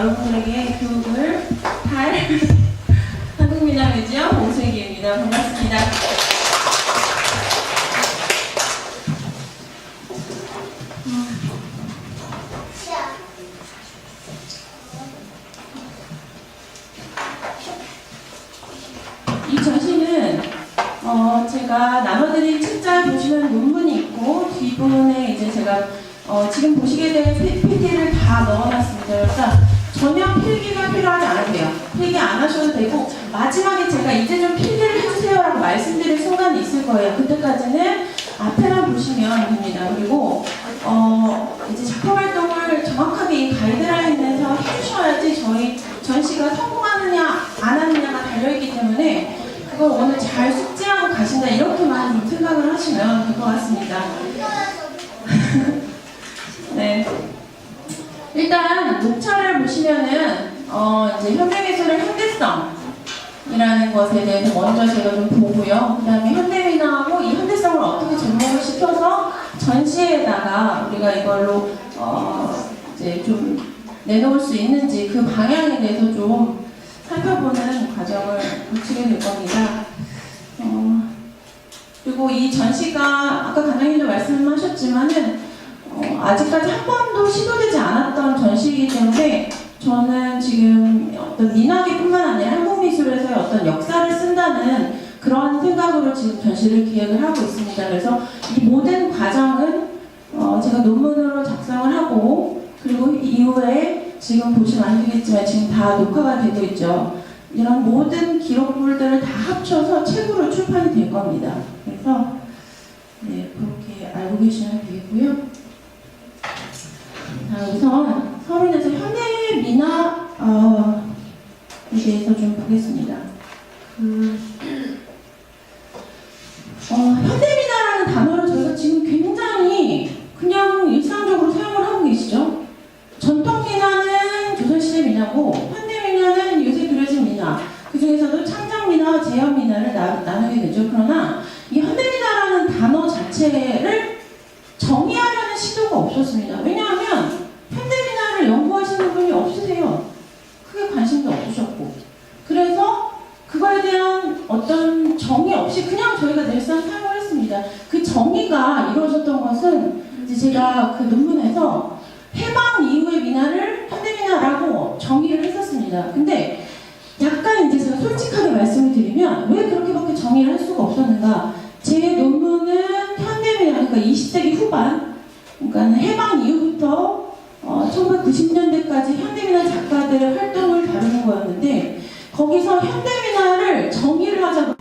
여러분들에게 교육을 할 한국미나뮤지엄 홍슬기입니다. 반갑습니다. 이 전시는 제가 나눠드린 책자에 보시면 논문이 있고 뒷부분에 이제 제가 지금 보시게 될 PPT를 다 넣어놨습니다. 그러니까 전혀 필기가 필요하지 않으세요. 필기 안 하셔도 되고 마지막에 제가 이제 좀 필기를 해주세요라고 말씀드릴 순간이 있을 거예요. 그때까지는 앞에만 보시면 됩니다. 그리고 이제 작품 활동을 정확하게 이 가이드라인에서 해주셔야지 저희 전시가 성공하느냐 안 하느냐가 달려있기 때문에 그걸 오늘 잘 숙지하고 가신다 이렇게만 생각을 하시면 될 것 같습니다. 네. 일단 목차를 보시면은 이제 현대미술의 현대성이라는 것에 대해서 먼저 제가 좀 보고요. 그 다음에 현대미나하고 이 현대성을 어떻게 접목을 시켜서 전시에다가 우리가 이걸로 이제 좀 내놓을 수 있는지 그 방향에 대해서 좀 살펴보는 과정을 거치게 될 겁니다. 그리고 이 전시가 아까 관장님도 말씀하셨지만은 아직까지 한 번도 시도되지 않았던 전시이기 때문에 저는 지금 어떤 민화계뿐만 아니라 한국미술에서의 어떤 역사를 쓴다는 그런 생각으로 지금 전시를 기획을 하고 있습니다. 그래서 이 모든 과정은 제가 논문으로 작성을 하고 그리고 이후에 지금 보시면 아시겠지만 지금 다 녹화가 되고 있죠. 이런 모든 기록물들을 다 합쳐서 책으로 출판이 될 겁니다. 그래서 네, 그렇게 알고 계시면 되겠고요. 자, 우선 서론에서 현대미나에 대해서 좀 보겠습니다. 현대미나라는 단어를 저희가 지금 굉장히 그냥 일상적으로 사용을 하고 계시죠? 전통미나는 조선시대 미나고 현대미나는 요새 그려진 미나, 그 중에서도 창작미나와 제현미나를 나누게 되죠. 그러나 이 현대미나라는 단어 자체를 정의하려는 시도가 없었습니다. 왜냐하면 현대미나를 연구하시는 분이 없으세요. 크게 관심도 없으셨고. 그래서 그거에 대한 어떤 정의 없이 그냥 저희가 늘상 사용을 했습니다. 그 정의가 이루어졌던 것은 이제 제가 그 논문에서 해방 이후의 미나를 현대미나라고 정의를 했었습니다. 근데 약간 이제 제가 솔직하게 말씀을 드리면 왜 그렇게밖에 정의를 할 수가 없었는가? 제 논문은 현대미나, 그러니까 20세기 후반, 그러니까 해방 이후부터 1990년대까지 현대미나 작가들의 활동을 다루는 거였는데 거기서 현대미나를 정의를 하자고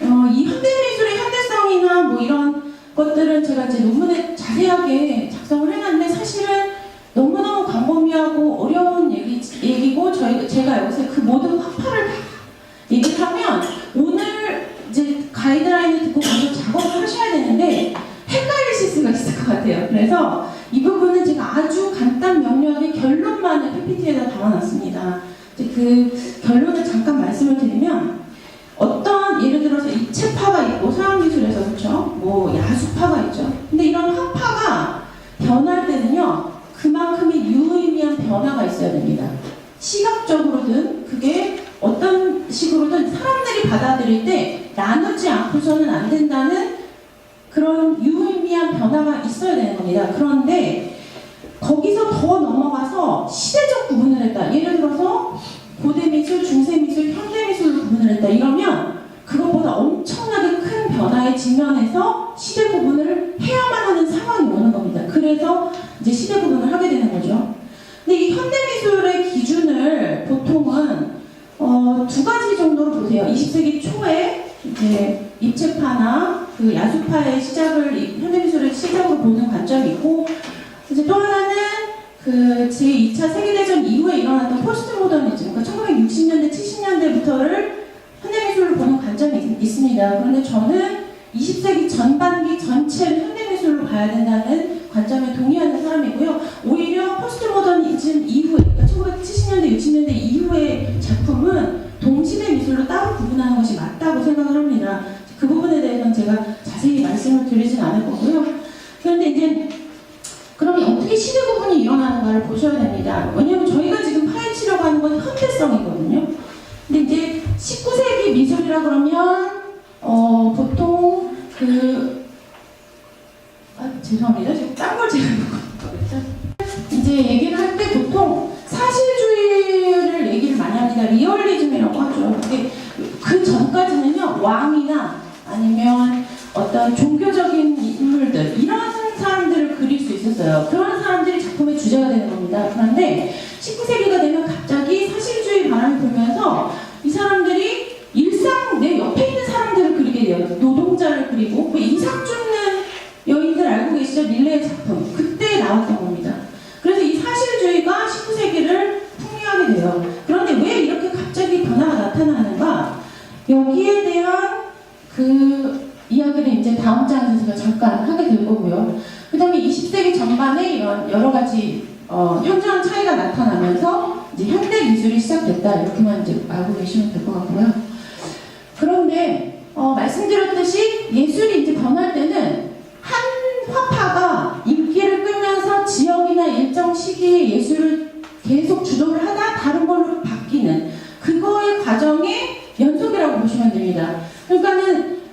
이 현대미술의 현대성이나 뭐 이런 것들은 제가 제 논문에 자세하게 작성을 해놨는데 사실은 너무너무 광범위하고 어려운 얘기고 제가 여기서 그 모든 화파를 다 얘기를 하면 오늘 이제 가이드라인을 듣고 먼저 작업을 하셔야 되는데 헷갈리실 수가 있을 것 같아요. 그래서 이 부분은 제가 아주 간단 명료하게 결론만을 PPT에다 담아놨습니다. 이제 그 결론을 잠깐 말씀을 드리면 어떤 예를 들어서 입체파가 있고 서양미술에서 그렇죠? 뭐 야수파가 있죠. 근데 이런 화파가 변할 때는요 그만큼의 유의미한 변화가 있어야 됩니다. 시각적으로든 그게 어떤 식으로든 사람들이 받아들일 때 나누지 않고서는 안 된다는 그런 유의미한 변화가 있어야 되는 겁니다. 그런데 거기서 더 넘어가서 시대적 구분을 했다. 예를 들어서 고대미술, 중세미술, 현대미술로 구분을 했다. 이러면 그것보다 엄청나게 큰 변화에 직면해서 시대 구분을 해야만 하는 상황이 오는 겁니다. 그래서 이제 시대 구분을 하게 되는 거죠. 근데 이 현대미술의 기준을 보통은 두 가지 정도로 보세요. 20세기 초에 이제 입체파나 그 야수파의 시작을 현대미술의 시작으로 보는 관점이 있고 이제 또 하나는 그 제2차 세계대전 이후에 일어났던 포스트 모더니즘, 그러니까 1960년대, 70년대부터를 현대미술로 보는 관점이 있습니다. 그런데 저는 20세기 전반기 전체를 현대미술로 봐야 된다는 관점에 동의하는 사람이고요. 오히려 포스트 모더니즘 이후에, 그러니까 1970년대, 60년대 이후의 작품은 동시대 미술로 따로 구분하는 것이 맞다고 생각을 합니다. 그 부분에 대해서는 제가 자세히 말씀을 드리진 않을 거고요. 그런데 이제 그럼 어떻게 시대 구분이 일어나는가를 보셔야 됩니다. 왜냐하면 저희가 지금 파헤치는 건 현대성이거든요. 근데 이제 19세기 미술이라 그러면 보통 죄송합니다. 지금 딴 걸 제가 이제 얘기를 할 때 보통 사실주의를 얘기를 많이 합니다. 리얼리즘이라고 하죠. 근데 그 전까지는요, 왕이나 아니면 어떤 종교적인 인물들, 이런 사람들을 그릴 수 있었어요. 그런 사람들이 작품의 주제가 되는 겁니다. 그런데 19세기가 되면 갑자기 사실주의 바람이 불면서 이 사람들이 일상 내 옆에 있는 사람들을 그리게 돼요. 노동자를 그리고 이삭 줍는 여인들 알고 계시죠? 밀레의 작품. 그때 나왔던 겁니다. 그래서 이 사실주의가 19세기를 풍미하게 돼요. 그런데 왜 이렇게 갑자기 변화가 나타나는가? 여기에 대한 그 이야기를 이제 다음 장에서 제가 잠깐 하게 될 거고요. 그 다음에 20세기 전반에 이런 여러 가지 현저한 차이가 나타나면서 이제 현대 미술이 시작됐다. 이렇게만 이제 알고 계시면 될 것 같고요. 그런데 말씀드렸듯이 예술이 이제 변할 때는 한 화파가 인기를 끌면서 지역이나 일정 시기에 예술을 계속 주도를 하다 다른 걸로 바뀌는 그거의 과정의 연속이라고 보시면 됩니다.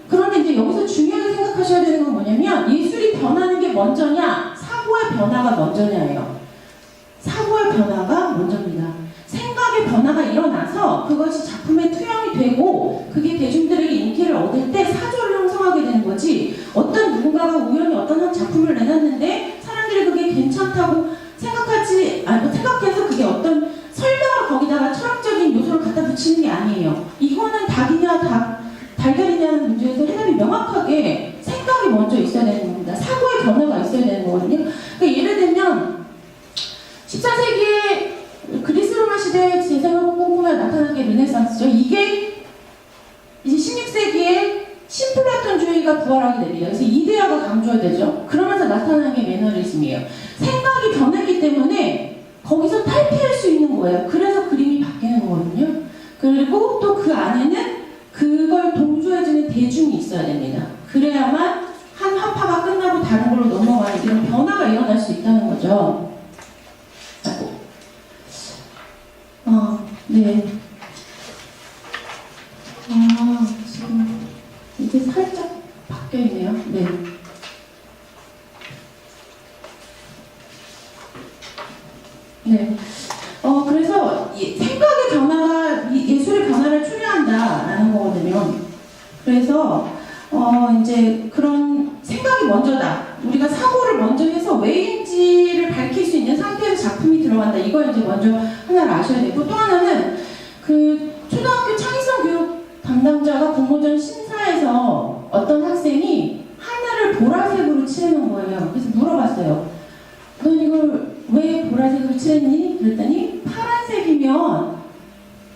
그런데 이제 여기서 중요하게 생각하셔야 되는 건 뭐냐면 예술이 변하는 게 먼저냐 사고의 변화가 먼저냐예요. 사고의 변화가 먼저입니다. 생각의 변화가 일어나서 그것이 작품에 투영이 되고 그게 대중들에게 인기를 얻을 때 사조를 형성하게 되는 거지, 어떤 누군가가 우연히 어떤 한 작품을 내놨는데 사람들이 그게 괜찮다고 생각해서 그게 어떤 설명을 거기다가 철학적인 요소를 갖다 붙이는 게 아니에요. 이거는 닭이냐 달걀이냐는 문제에서 해답이 명확하게 생각이 먼저 있어야 되는 겁니다. 사고의 변화가 있어야 되는 거거든요. 그러니까 예를 들면 14세기에 그리스 로마 시대의 재생을 꿈꾸며 나타난 게 르네상스죠. 이게 이제 16세기에 신플라톤주의가 부활하게 됩니다. 그래서 이데아가 강조되죠. 그러면서 나타나는 게 매너리즘이에요. 생각이 변했기 때문에 거기서 탈피할 수 있는 거예요. 그래서 그림이 바뀌는 거거든요. 그리고 또 그 안에는 그걸 동조해주는 대중이 있어야 됩니다. 그래야만 한 화파가 끝나고 다른 걸로 넘어가는 이런 변화가 일어날 수 있다는 거죠. 네. 지금 이게 살짝 바뀌어있네요. 네. 네. 그래서 생각의 변화가 예술의 변화를 초래한다라는 거거든요. 그래서 이제 그런 생각이 먼저다. 우리가 사고를 먼저 해서 왜인지를 밝힐 수 있는 상태에서 작품이 들어간다. 이걸 이제 먼저 하나를 아셔야 되고, 또 하나는 그 초등학교 창의성 교육 담당자가 공모전 심사에서 어떤 학생이 하늘을 보라색으로 칠해놓은 거예요. 그래서 물어봤어요. 넌 이걸 왜 보라색으로 칠했니? 그랬더니 파란색이면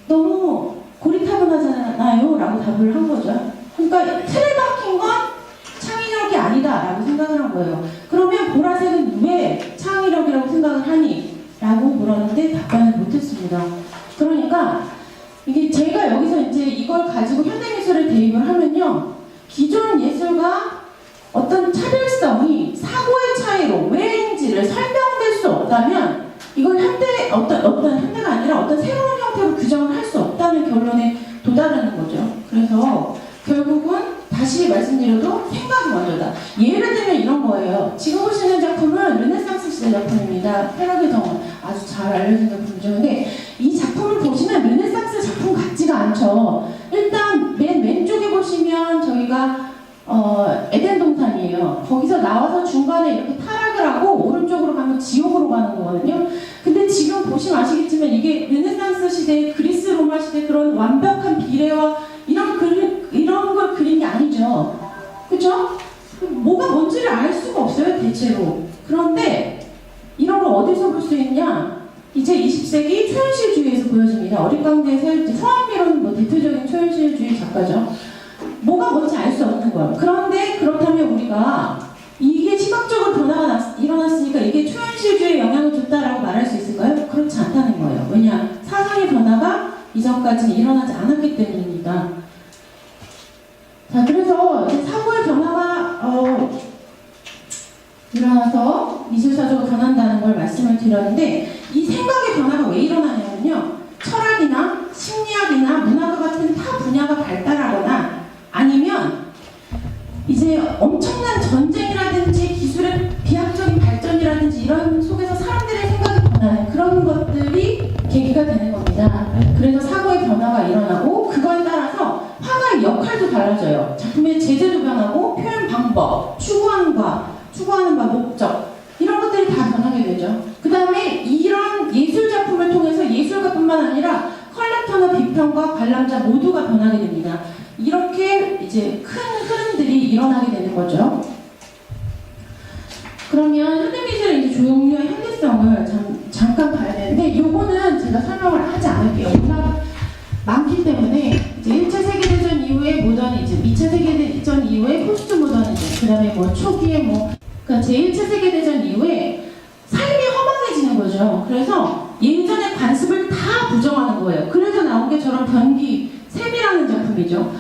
너무 고리타분하잖아요 라고 답을 한 거죠. 그러니까 틀에 박힌 건 창의력이 아니다 라고 생각을 한 거예요. 그러면 보라색은 왜 창의력이라고 생각을 하니? 라고 물었는데 답변을 못했습니다. 그러니까 이게 제가 여기서 이제 이걸 가지고 현대미술에 대입을 하면요, 기존 예술과 어떤 차별성이 사고의 차이로 왜인지를 설명될 수 없다면 이걸 현대가 아니라 어떤 새로운 형태로 규정을 할 수 없다는 결론에 도달하는 거죠. 그래서 결국은 다시 말씀드려도 생각이 먼저다. 예를 들면 이런 거예요. 지금 보시는 작품은 르네상스 시대 작품입니다. 페라게 정원, 아주 잘 알려진 작품이죠. 근데 이 작품을 보시면 르네상스 작품 같지가 않죠. 일단 맨 왼쪽에 보시면 저희가 에덴 동산이에요. 거기서 나와서 중간에 이렇게 타락을 하고 오른쪽으로 가면 지옥으로 가는 거거든요. 근데 지금 보시면 아시겠지만 이게 르네상스 시대, 그리스 로마 시대 그런 완벽한 비례와 이런 걸 그린 게 아니죠. 그죠? 뭐가 뭔지를 알 수가 없어요, 대체로. 그런데 이런 걸 어디서 볼 수 있냐? 이제 20세기 초현실주의에서 보여집니다. 어릿광대에서 후안미로는 대표적인 초현실주의 작가죠. 뭐가 뭔지 알 수 없는 거예요. 그런데 그렇다면 우리가 이게 시각적으로 변화가 일어났으니까 이게 초현실주의에 영향을 줬다라고 말할 수 있을까요? 그렇지 않다는 거예요. 왜냐? 사상의 변화가 이전까지는 일어나지 않았기 때문입니다. 자, 그래서 이제 사고의 변화가 일어나서 미술사조가 변한다는 걸 말씀을 드렸는데, 이 생각의 변화가 왜 일어나냐면요, 방법, 추구하는 바, 목적 이런 것들이 다 변하게 되죠. 그 다음에 이런 예술 작품을 통해서 예술가뿐만 아니라 컬렉터나 비평가, 관람자 모두가 변하게 됩니다. 이렇게 이제 큰 흐름들이 일어나게 되는 거죠. 그러면 현대미술의 이제 종류의 현대성을 잠깐 봐야 되는데, 요거는 제가 설명을 하지 않을게요. 워낙 많기 때문에 이제 1차 세계대전 이후에 모더니즘, 2차 세계대전 이후에 포스트 모더니즘, 그 다음에 뭐 초기에 그러니까 제1차 세계대전 이후에 삶이 허망해지는 거죠. 그래서 예전의 관습을 다 부정하는 거예요. 그래서 나온 게 저런 변기, 샘이라는 작품이죠.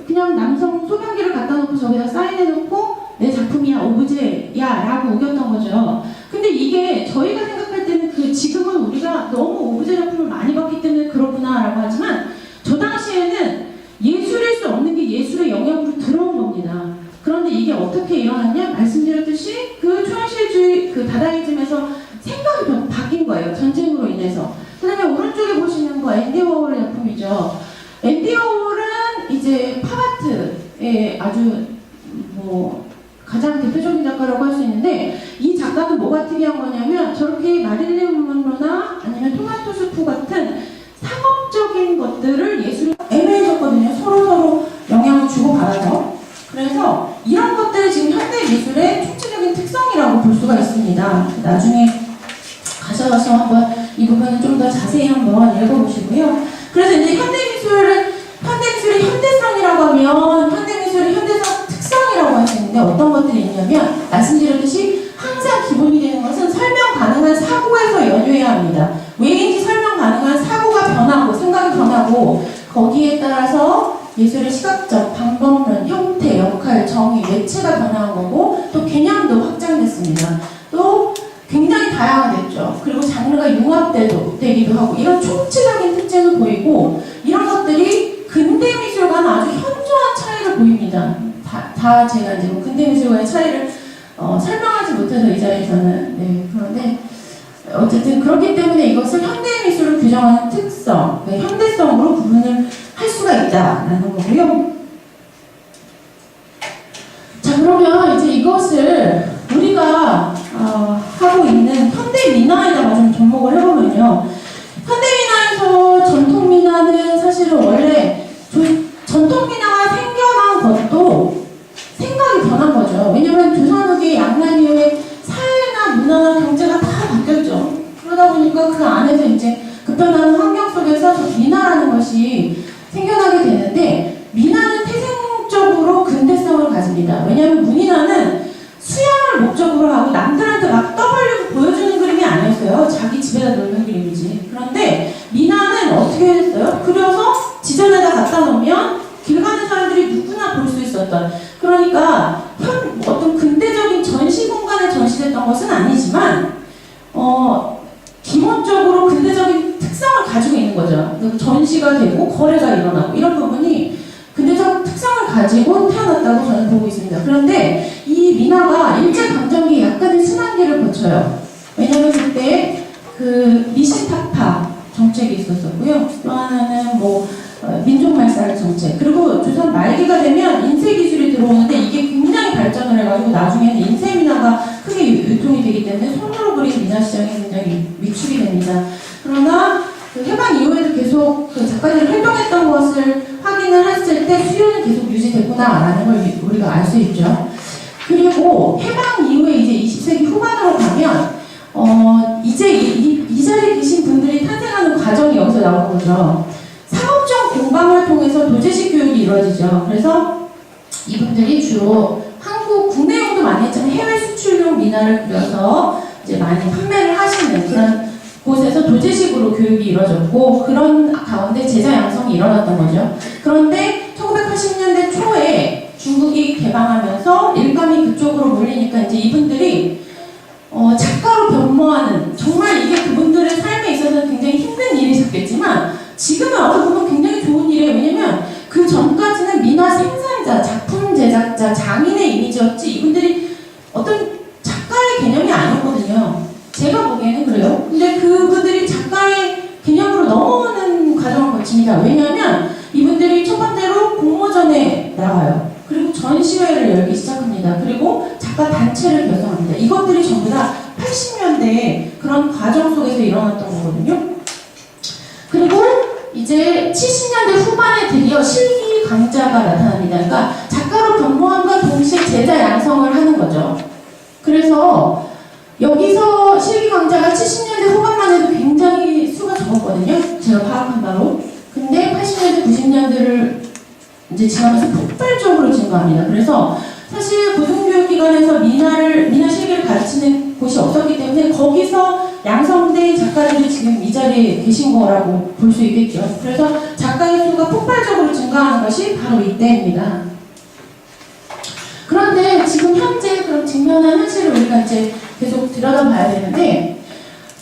그냥 남성 소변기를 갖다 놓고 저기다 사인해놓고 내 작품이야, 오브제야 라고 우겼던 거죠. 근데 이게 저희가 생각할 때는 지금은 우리가 너무 오브제 작품을 많이 봤기 때문에 그렇구나 라고 하지만, 저 당시에는 예술일 수 없는 게 예술의 영역으로 들어온 겁니다. 그런데 이게 어떻게 일어났냐? 말씀드렸듯이 초현실주의, 다다이즘에서 생각이 바뀐 거예요. 전쟁으로 인해서. 그 다음에 오른쪽에 보시는 거 앤디 워홀 작품이죠. 앤디 워홀은 이제 팝아트의 아주 가장 대표적인 작가라고 할 수 있는데, 이 작가는 뭐가 특이한 거냐면 저렇게 마릴린 먼로나 아니면 토마토 수프 같은 상업적인 것들을 예술에 애매해졌거든요. 서로 영향을 주고받아서. 그래서 이런 것들이 지금 현대 미술의 총체적인 특성이라고 볼 수가 있습니다. 나중에 가셔서 한번 이 부분을 좀 더 자세히 한번 읽어보시고요. 그래서 이제 현대미술의 현대성이라고 하면 현대미술의 현대성 특성이라고 할 수 있는데, 어떤 것들이 있냐면 말씀드렸듯이 항상 기본이 되는 것은 설명 가능한 사고에서 연유해야 합니다. 왜인지 설명 가능한 사고가 변하고 생각이 변하고, 거기에 따라서 예술의 시각적, 방법론, 형태, 역할, 정의, 매체가 변화한 거고, 또 개념도 확장됐습니다. 또 굉장히 다양화됐죠. 그리고 장르가 융합되기도 하고, 이런 총체적인 특징을 보이고, 이런 것들이 근대 미술과는 아주 현저한 차이를 보입니다. 다 제가 이제 근대 미술과의 차이를 설명하지 못해서 이 자리에서는. 그런데 어쨌든 그렇기 때문에 이것을 현대 미술을 규정하는 특성, 현대성으로 구분을 할 수가 있다라는 거고요. 자, 그러면 이제 이것을 우리가 하고 있는 현대 민화에다가 좀 접목을 해보면요. 현대 민화에서 전통 민화는 사실은 원래 전통 민화가 생겨난 것도 생각이 변한 거죠. 왜냐면 조선 후기 양난 이후에 사회나 문화나 경제가 다 바뀌었죠. 그러다 보니까 그 안에서 이제 급변하는 환경 속에서 민화라는 것이 생겨나게 되는데, 민화는 태생적으로 근대성을 가집니다. 왜냐하면 문인화는 수양을 목적으로 하고 남들한테 막 떠벌리고 보여주는 그림이 아니었어요. 자기 집에다 놓는 그림이지. 그런데 민화는 어떻게 했어요? 그려서 지점에다 갖다 놓으면 길 가는 사람들이 누구나 볼 수 있었던, 그러니까 어떤 근대적인 전시 공간에 전시됐던 것은 아니지만 기본적으로 근대적인 특성을 가지고 있는 거죠. 전시가 되고 거래가 일어나고 이런 부분이 근대적 특성을 가지고 태어났다고 저는 보고 있습니다. 그런데 이 민화가 일제강점기에 약간의 순환기를 거쳐요. 왜냐하면 그때 미신탁파 정책이 있었었고요. 또 하나는 민족말살 정책, 그리고 조선 말기가 되면 인쇄기술이 들어오는데 이게 굉장히 발전을 해가지고 나중에는 인쇄민화가 크게 유통이 되기 때문에 손으로 그린 민화 시장이 굉장히 위축이 됩니다. 그러나 해방 이후에도 계속 작가들이 활동했던 것을 확인을 했을 때 수요는 계속 유지됐구나라는 걸 우리가 알 수 있죠. 그리고 해방 이후에 이제 20세기 후반으로 가면 이제 이 자리에 계신 분들이 탄생하는 과정이 여기서 나오는 거죠. 상업적 공방을 통해서 도제식 교육이 이루어지죠. 그래서 이분들이 주로 국내용도 많이 했지만 해외 수출용 민화를 그려서 이제 많이 판매를 하시는 그런 곳에서 도제식으로 교육이 이루어졌고, 그런 가운데 제자 양성이 일어났던 거죠. 그런데 1980년대 초에 중국이 개방하면서 일감이 그쪽으로 몰리니까 이제 이분들이 작가로 변모하는, 정말 이게 그분들의 삶에 있어서는 굉장히 힘든 일이셨겠지만 지금은 와서 보면 굉장히 좋은 일이에요. 왜냐면 그 전까지는 민화 생산자, 작품 제작자, 장인의 이미지였지 이분들이 어떤 작가의 개념이 아니었거든요. 제가 보기에는 그래요. 근데 그분들이 작가의 개념으로 넘어오는 과정을 거칩니다. 왜냐하면 이분들이 첫 번째로 공모전에 나가요. 그리고 전 전시회를 열기 시작합니다. 그리고 작가 단체를 결성합니다. 이것들이 전부 다 80년대 그런 과정 속에서 일어났던 거거든요. 그리고 이제 70년대 후반에 드디어 실기 강자가 나타납니다. 그러니까 작가로 변모함과 동시에 제자 양성을 하는 거죠. 그래서 여기서 실기 강자가 70년대 후반만 해도 굉장히 수가 적었거든요. 제가 파악한 바로. 근데 80년대, 90년대를 이제 지나면서 폭발적으로 증가합니다. 그래서 사실 고등교육기관에서 미나 실기를 가르치는 곳이 없었기 때문에 거기서 양성된 작가들이 지금 이 자리에 계신 거라고 볼 수 있겠죠. 그래서 작가의 수가 폭발적으로 증가하는 것이 바로 이때입니다. 그런데 지금 현재 그럼 직면한 현실을 우리가 이제 계속 들여다봐야 되는데,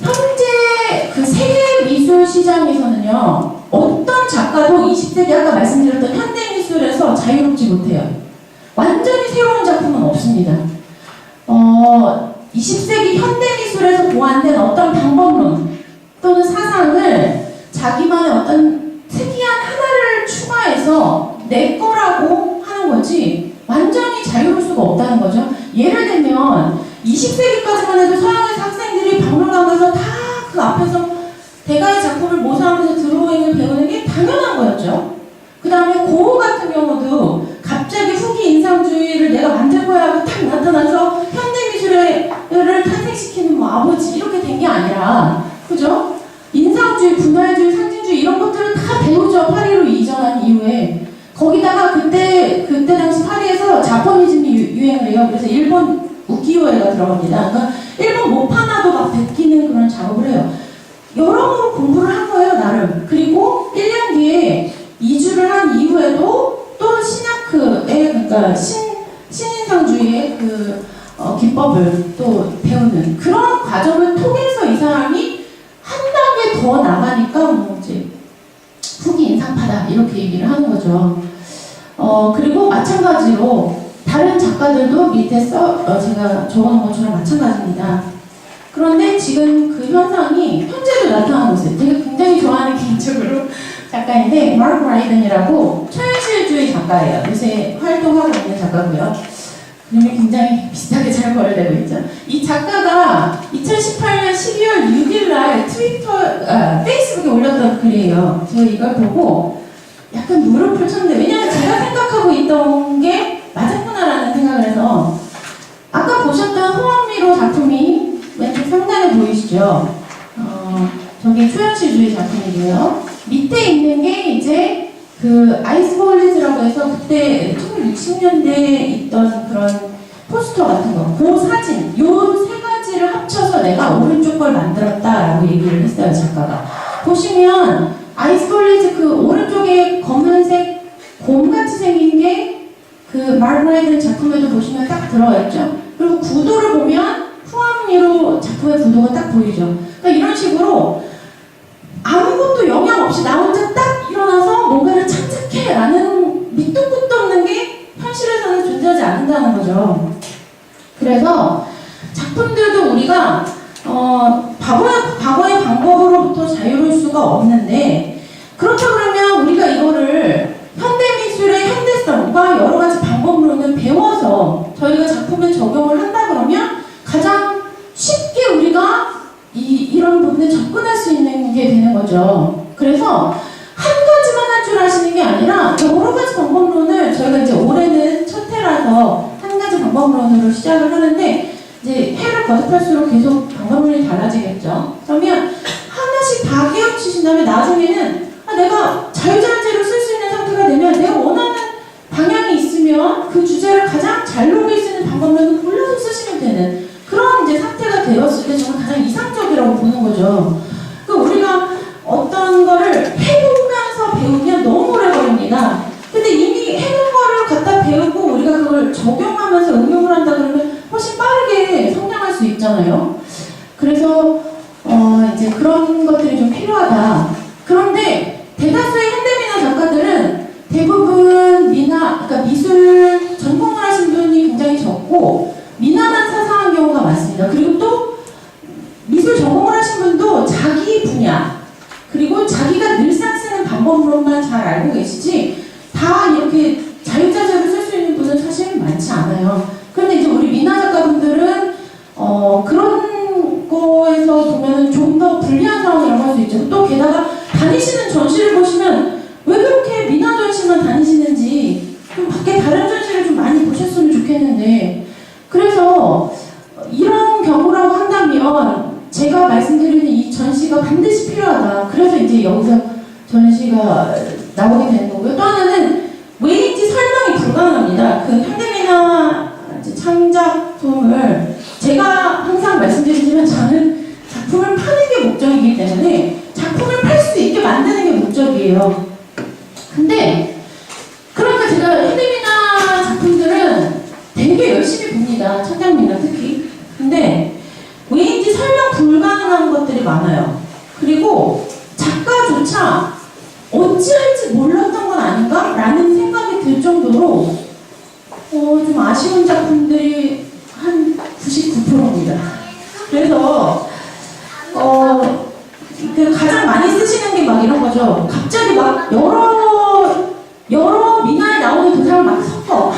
현재 그 세계 미술 시장에서는요, 어떤 작가도 20세기 아까 말씀드렸던 현대미술에서 자유롭지 못해요. 완전히 새로운 작품은 없습니다. 20세기 현대미술에서 보완된 어떤 방법론 또는 사상을 자기만의 어떤 특이한 하나를 추가해서 내 거라고 하는 거지 완전히 자유로울 수가 없다는 거죠. 예를 들면 20세기까지만 해도 서양에서 학생들이 박물관 가서 다 그 앞에서 대가의 작품을 모사하면서 드로잉을 배우는 게 당연한 거였죠. 그 다음에 고흐 같은 경우도 갑자기 후기 인상주의를 내가 만들고야 하고 딱 나타나서 현대미술을 탄생시키는 뭐 아버지 이렇게 된 게 아니라, 그죠? 인상주의, 분할주의, 상징주의 이런 것들을 다 배우죠. 파리로 이전한 이후에. 거기다가 그때 당시 파리에서 자포니즘이 유행을 해요. 그래서 일본 우키요에가 들어갑니다. 그러니까 일본 모파나도 막 베끼는 그런 작업을 해요. 여러모로 공부를 한 거예요, 나름. 그리고 1년 뒤에 이주를 한 이후에도 또 시나크의, 그러니까 신인상주의의 그 기법을 또 배우는 그런 과정을 통해서 이 사람이 한 단계 더 나가니까 뭐 이제 후기 인상파다 이렇게 얘기를 하는 거죠. 그리고 마찬가지로 다른 작가들도 밑에서 제가 적어놓은 것처럼 마찬가지입니다. 그런데 지금 그 현상이 현재도 나타나고 있어요. 제가 굉장히 좋아하는 개인적으로 작가인데 마크 라이든이라고 초현실주의 작가예요. 요새 활동하고 있는 작가고요. 그림이 굉장히 비슷하게 잘 거래되고 있죠. 이 작가가 2018년 12월 6일날 페이스북에 올렸던 글이에요. 제가 이걸 보고 약간 무릎을 쳤는데, 왜냐하면 제가 생각하고 있던 게 맞았구나라는 생각을 해서, 아까 보셨던 호암미로 작품이 왼쪽 상단에 보이시죠? 저게 초현실주의 작품이고요. 밑에 있는 게 이제 그 아이스볼리즈라고 해서 그때 1960년대에 있던 그런 포스터 같은 거, 그 사진, 요 세 가지를 합쳐서 내가 오른쪽 걸 만들었다라고 얘기를 했어요, 작가가. 보시면 아이스볼리즈 그 오른쪽에 검은색 곰같이 생긴 게 그 마르라이든 작품에도 보시면 딱 들어가 있죠. 그리고 구도를 보면 후암미로 작품의 구도가 딱 보이죠. 그러니까 이런 식으로 아무것도 영향 없이 나 혼자 딱 일어나서 뭔가를 창작해 라는 밑도 끝도 없는 게 현실에서는 존재하지 않는다는 거죠. 그래서 작품들도 우리가 과거의 방법으로부터 자유로울 수가 없는데, 그렇다 그러면 우리가 이거를 현대미술의 현대성과 여러 가지 방법론을 배워서 저희가 작품에 적용을 한다 그러면 가장 쉽게 우리가 이런 부분에 접근할 수 있는 게 되는 거죠. 그래서 한 가지만 할 줄 아시는 게 아니라 여러 가지 방법론을, 저희가 이제 올해는 첫 해라서 한 가지 방법론으로 시작을 하는데, 이제 해를 거듭할수록 계속 방법론이 달라지겠죠. 그러면 하나씩 다 깨우치신 다음에 나중에는 내가 자유자재로 쓸 수 있는 상태가 되면, 내가 원하는 방향이 있으면 그 주제를 가장 잘 녹일 수 있는 방법론을 골라서 쓰시면 되는 그런 이제 상태가 되었을 때 저는 가장 이상적이라고 보는 거죠. 그러니까 우리가 어떤 거를 해보면서 배우면 너무 오래 걸립니다. 근데 이미 해본 거를 갖다 배우고 우리가 그걸 적용하면서 응용을 한다 그러면 훨씬 빠르게 성장할 수 있잖아요. 그래서 이제 그런 것들이 좀 필요하다. 그런데 대다수의 현대미나 작가들은 대부분 그러니까 미술 전공을 하신 분이 굉장히 적고 미나만 사상한 경우가 많습니다. 그리고 또 미술 전공을 하신 분도 자기 분야, 그리고 자기가 늘상 쓰는 방법론만 잘 알고 계시지, 다 이렇게 자유자재로 쓸 수 있는 분은 사실 많지 않아요. 그런데 이제 우리 미나 작가분들은 그런 거에서 보면 좀 더 불리한 상황이라고 할 수 있죠. 또 게다가 다니시는 전시를 보시면 왜 그렇게 미나 전시만 다니시는지 좀 밖에 다른 전시를 좀 많이 보셨으면 좋겠는데, 그래서 이런 경우라고 한다면 제가 말씀드리는 이 전시가 반드시 필요하다. 그래서 이제 여기서 전시가 나오게 되는 거고요. 또 하나는 왜인지 설명이 불가능합니다. 그 현대미나 창작품을 제가 항상 말씀드리지만 저는 작품을 파는 게 목적이기 때문에 작품을 팔 수 있게 만드는 게 목적이에요. 근데 그러니까 제가 현대미나 작품들은 되게 열심히 봅니다. 천장미나 특히. 근데 왜인지 설명 불가능한 것들이 많아요. 그리고 작가조차 어찌할지 몰랐던 건 아닌가? 라는 생각이 들 정도로 좀 아쉬운 작품들이 한 99%입니다. 그래서 가장 많이 쓰시는 게 막 이런 거죠. 갑자기 막 여러 미나에 나오는 도상을 막 섞어.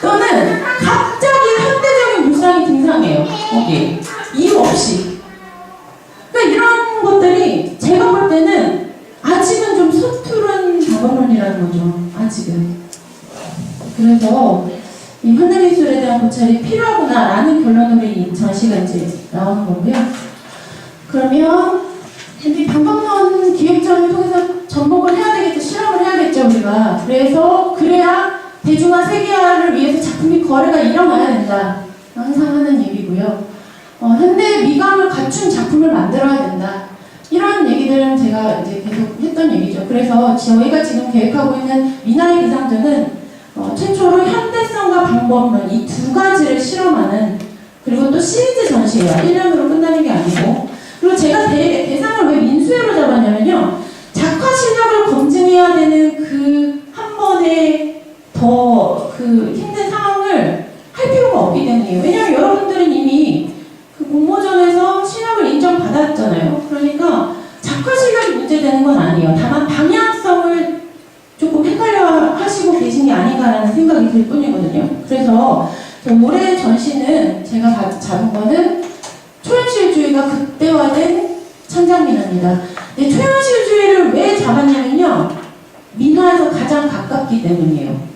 또는 갑자기 현대적인 물상이 등장해요. 거기 이유 없이. 그러니까 이런 것들이 제가 볼 때는 아직은 좀 서투른 작업론이라는 거죠. 아직은. 그래서 이 현대미술에 대한 고찰이 필요하구나라는 결론으로 이 전시가 이제 나오는 거고요. 그러면 이 방법론 기획전을 통해서 접목을 해야 되겠죠. 실험을 해야겠죠, 우리가. 그래야 대중화, 세계화를 위해서 작품이 거래가 일어나야 된다. 항상 하는 얘기고요. 현대 미감을 갖춘 작품을 만들어야 된다. 이런 얘기들은 제가 이제 계속 했던 얘기죠. 그래서 저희가 지금 계획하고 있는 미나의 기상전은 최초로 현대성과 방법론 이 두 가지를 실험하는, 그리고 또 시리즈 전시예요. 1년으로 끝나는 게 아니고. 그리고 제가 대상을 왜 민수회로 잡았냐면요. 작화 실력을 검증해야 되는 그 한 번에 더 그 힘든 상황을 할 필요가 없기 때문이에요. 왜냐하면 여러분들은 이미 그 공모전에서 실력을 인정받았잖아요. 그러니까 작화 실력이 문제되는 건 아니에요. 다만 방향성을 조금 헷갈려 하시고 계신 게 아닌가라는 생각이 들 뿐이거든요. 그래서 올해 전시는 제가 잡은 거는 초현실주의가 극대화된 천장미나입니다. 근데 초현실주의를 왜 잡았냐면요. 미나에서 가장 가깝기 때문이에요.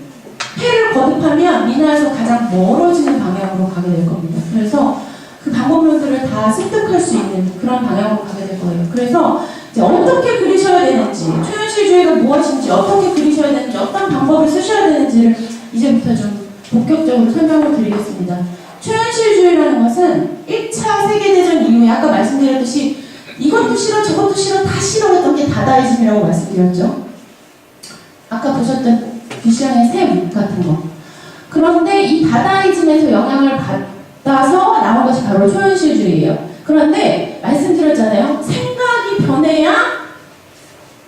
해를 거듭하면 미나에서 가장 멀어지는 방향으로 가게 될 겁니다. 그래서 그 방법론들을 다 습득할 수 있는 그런 방향으로 가게 될 거예요. 그래서 이제 어떻게 그리셔야 되는지, 초현실주의가 무엇인지, 어떻게 그리셔야 되는지, 어떤 방법을 쓰셔야 되는지를 이제부터 좀 본격적으로 설명을 드리겠습니다. 초현실주의라는 것은 1차 세계대전 이후에 아까 말씀드렸듯이 이것도 싫어 저것도 싫어 다 싫어했던 게 다다이즘이라고 말씀드렸죠. 아까 보셨던 귀시양의 샘 같은 거. 그런데 이 다다이즘에서 영향을 받아서 나온 것이 바로 초현실주의예요. 그런데 말씀드렸잖아요. 생각이 변해야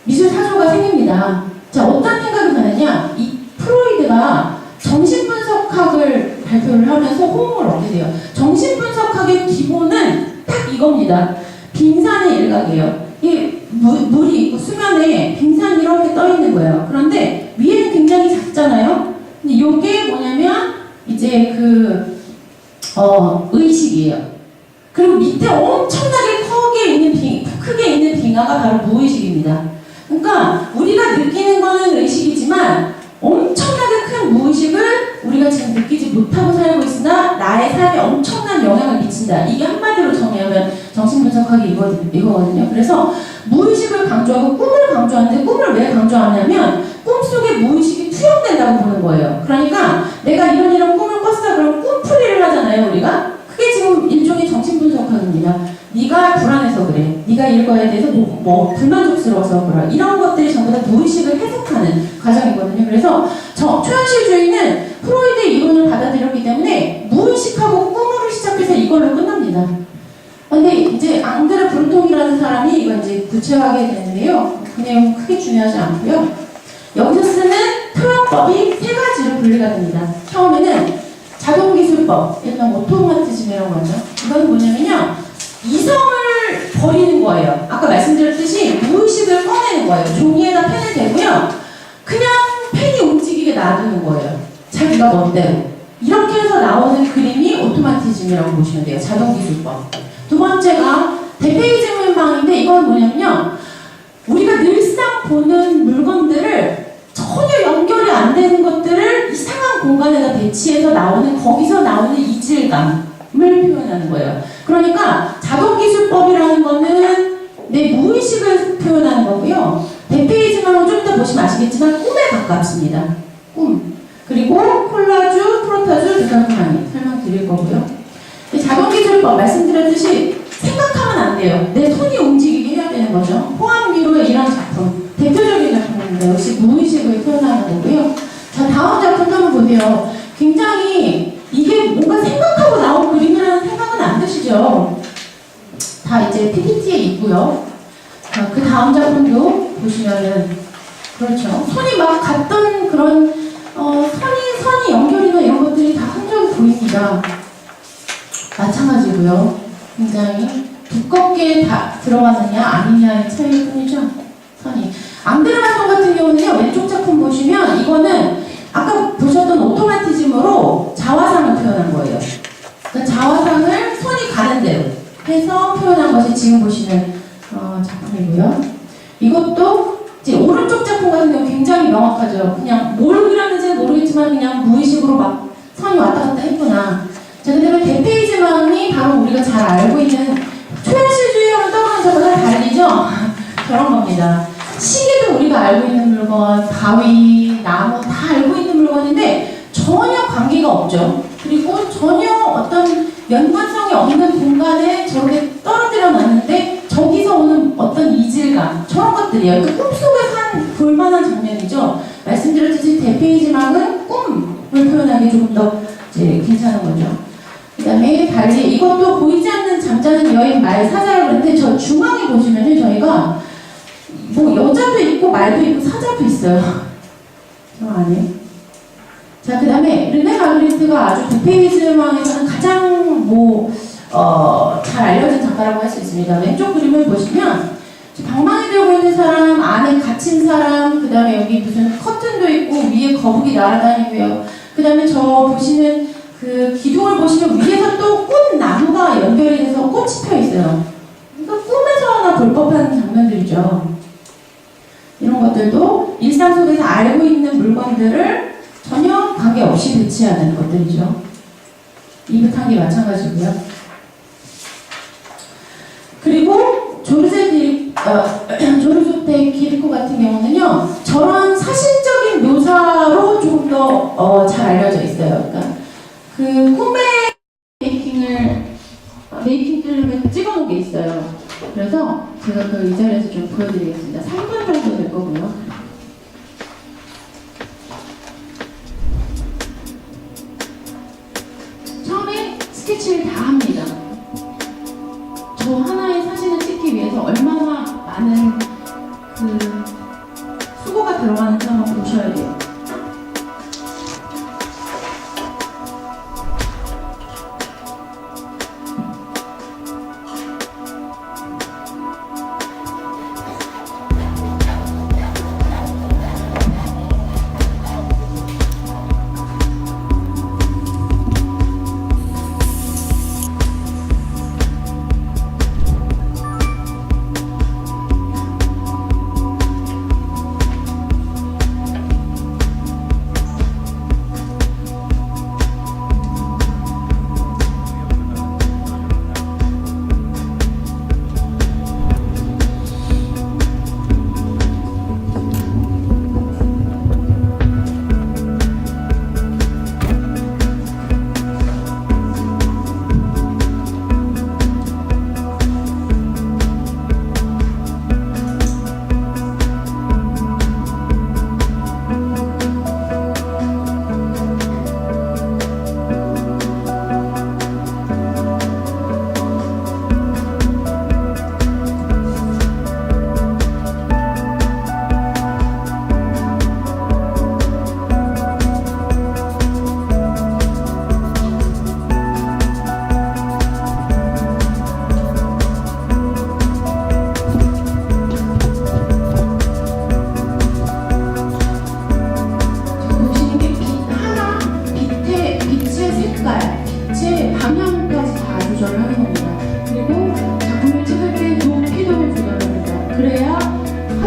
미술 사조가 생깁니다. 자, 어떤 생각이 변하냐? 이 프로이드가 정신분석학을 발표를 하면서 호응을 얻게 돼요. 정신분석학의 기본은 딱 이겁니다. 빙산의 일각이에요. 이 물이 있고 수면에 빙산이 이렇게 떠 있는 거예요. 그런데 위에는 굉장히 작잖아요. 근데 이게 뭐냐면 이제 의식이에요. 그리고 밑에 엄청나게 크게 있는 빙하가 바로 무의식입니다. 그러니까 우리가 느끼는 거는 의식이지만 엄청나게 큰 무의식을 우리가 지금 느끼지 못하고 살고 있으나 나의 삶에 엄청난 영향을 미친다. 이게 한마디로 정의하면 정신분석학이 이거거든요. 그래서 무의식을 강조하고 꿈을 강조하는데 꿈을 왜 강조하냐면 꿈속에 무의식이 투영된다고 보는 거예요. 그러니까 내가 이런 꿈을 꿨어. 그럼 꿈풀이를 하잖아요, 우리가. 그게 지금 일종의 정신분석학입니다. 네가 불안해서 그래. 네가 이거에 대해서 불만족스러워서 그래. 이런 것들이 전부 다 무의식을 해석하는 과정이거든요. 그래서 초현실주의는 프로이드의 이론을 받아들였기 때문에 무의식하고 꿈으로 시작해서 이걸로 끝납니다. 근데 이제 앙드레 브루통이라는 사람이 이걸 이제 구체화하게 되는데요. 그 내용은 크게 중요하지 않고요. 여기서 쓰는 표현법이 세 가지로 분류가 됩니다. 처음에는 자동기술법, 일단 오토마티즘이라고 하죠. 이건 뭐냐면요. 이성을 버리는 거예요. 아까 말씀드렸듯이 무의식을 꺼내는 거예요. 종이에다 펜을 대고요. 그냥 펜이 움직이게 놔두는 거예요. 자기가 멋대로. 이렇게 해서 나오는 그림이 오토마티즘이라고 보시면 돼요. 자동기술법. 두 번째가 대페이즈문방인데 이건 뭐냐면요. 우리가 늘상 보는 물건들을 전혀 연결이 안 되는 것들을 이상한 공간에다 배치해서 나오는 거기서 나오는 이질감을 표현하는 거예요. 그러니까 자동기술법이라는 거는 내 무의식을 표현하는 거고요. 대페이지만은 좀 이따 보시면 아시겠지만 꿈에 가깝습니다. 꿈. 그리고 콜라주, 프로타주, 대상하니 설명드릴 거고요. 자동기술법 말씀드렸듯이 생각하면 안 돼요. 내 손이 움직이게 해야 되는 거죠. 호암미로의 이런 작품. 대표적인 작품인데 역시 무의식을 표현하는 거고요. 자, 다음 작품 한번 보세요. 굉장히 이게 뭔가 생각하고 나온 그림이라는 생각은 안 드시죠? 다 이제 PPT에 있고요. 자, 그 다음 작품도 보시면은 그렇죠. 손이 막 갔던 그런 선이 연결이나 이런 것들이 다 흔적이 보입니다. 마찬가지고요. 굉장히 두껍게 다 들어가느냐 아니냐의 차이일 뿐이죠. 선이. 앙드레마손 같은 경우는요. 왼쪽 작품 보시면 이거는 아까 보셨던 오토마티즘으로 자화상을 표현한 거예요. 그러니까 자화상을 손이 가는 대로 해서 표현한 것이 지금 보시는 작품이고요. 이것도 이제 오른쪽 작품 같은 경우 굉장히 명확하죠. 그냥 뭘 그렸는지는 모르겠지만 그냥 무의식으로 막 선이 왔다 갔다 했구나. 자, 그다음에 대페이지망이 바로 우리가 잘 알고 있는 초현실주의하고 떠오르는 것보다 달리죠? 저런 겁니다. 시계도 우리가 알고 있는 물건, 바위, 나무 다 알고 있는 물건인데 전혀 관계가 없죠. 그리고 전혀 어떤 연관성이 없는 공간에 저렇게 떨어뜨려 놨는데 저기서 오는 어떤 이질감, 저런 것들이에요. 그 꿈속에 산 볼만한 장면이죠. 말씀드렸듯이 대페이지망은 꿈을 표현하기 조금 더 이제 괜찮은 거죠. 그 다음에 달리 이것도 보이지 않는 잠자는 여인 말 사자라고 그러는데 저 중앙에 보시면은 저희가 뭐 여자도 있고 말도 있고 사자도 있어요. 저 안에. 자, 그 다음에 르네 마그리트가 아주 대페이지망에서는 가장 잘 알려진 작가라고 할 수 있습니다. 왼쪽 그림을 보시면 방망이 들고 있는 사람, 안에 갇힌 사람, 그 다음에 여기 무슨 커튼도 있고 위에 거북이 날아다니고요. 그 다음에 저 보시는 그 기둥을 보시면 위에서 또 꽃나무가 연결이 돼서 꽃이 펴 있어요. 그러니까 꿈에서 하나 볼 법한 장면들이죠. 이런 것들도 일상 속에서 알고 있는 물건들을 전혀 관계없이 배치하는 것들이죠. 이붓한게 마찬가지고요. 그리고 조르제 키리코 같은 경우는요, 저런 사실적인 묘사로 조금 더 잘 알려져 있어요. 그러니까 그 꿈의 메이킹 필름을 찍어놓은 게 있어요. 그래서 제가 그 이 자리에서 좀 보여드리겠습니다. 3분 정도 될 거고요. 처음에 스케치를 다 합니다. 저 하나의 사진을 찍기 위해서 얼마나 많은 그 수고가 들어가는지 한번 보셔야 돼요.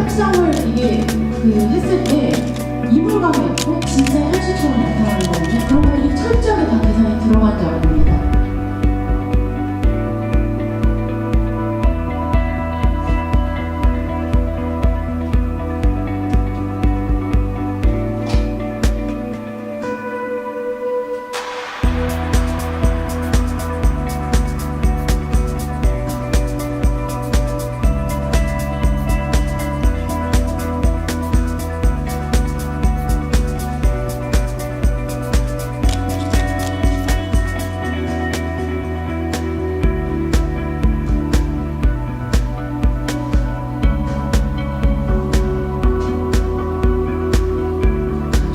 협상을 이게 했을 때 이불감이 있고 진짜 현실처럼 나타나는 거거든요. 그런 거 철저하게 다 계산이 들어간 작업입니다.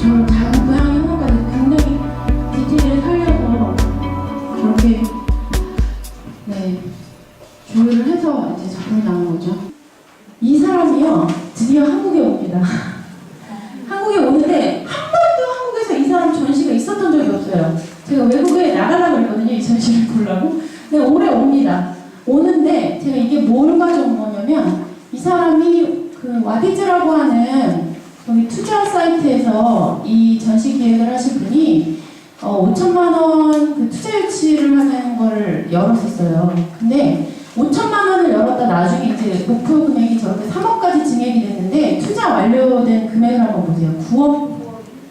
저는 작은 고양이 하나까지 굉장히 디테일을 살려서 그렇게 조율을 해서 이제 작품이 나온 거죠. 이 사람이요 드디어 한국에 옵니다. 한국에 오는데 한 번도 한국에서 이 사람 전시가 있었던 적이 없어요. 제가 외국에 나가려고 했거든요, 이 전시를 보려고. 근데 올해 옵니다. 오는데 제가 이게 뭘 가져온 거냐면 이 사람이 그 와디즈라고 하는 여기 투자 사이트에서 이 전시 기획을 하신 분이 5천만 원 그 투자 유치를 하는 거를 열었었어요. 근데 5천만 원을 열었다 나중에 이제 목표 금액이 저렇게 3억까지 증액이 됐는데 투자 완료된 금액을 한번 보세요.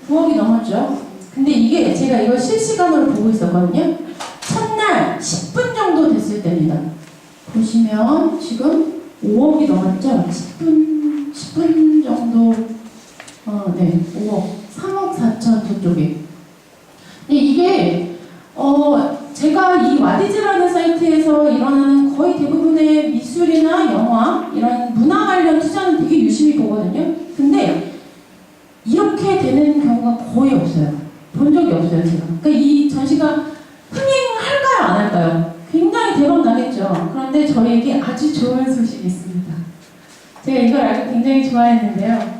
9억이 넘었죠. 근데 이게 제가 이걸 실시간으로 보고 있었거든요. 첫날 10분 정도 됐을 때입니다. 보시면 지금 5억이 넘었죠. 10분 정도 5억, 3억 4천 저쪽에. 이게 제가 이 와디즈라는 사이트에서 일어나는 거의 대부분의 미술이나 영화 이런 문화 관련 투자는 되게 유심히 보거든요. 근데 이렇게 되는 경우가 거의 없어요. 본 적이 없어요, 제가. 그러니까 이 전시가 흥행할까요, 안 할까요? 굉장히 대박 나겠죠. 그런데 저희에게 아주 좋은 소식이 있습니다. 제가 이걸 알고 굉장히 좋아했는데요.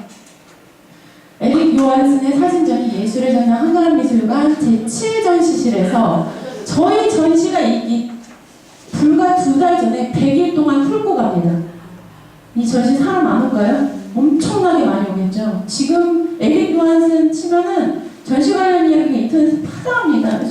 에릭 요한슨의 사진전이 예술의 전당 한강미술관 제7전시실에서 저희 전시가 불과 2달 전에 100일 동안 훑고 갑니다. 이 전시 사람 안 올까요? 엄청나게 많이 오겠죠. 지금 에릭 요한슨 치면은 전시 관련 이야기가 인터넷에 파다합니다.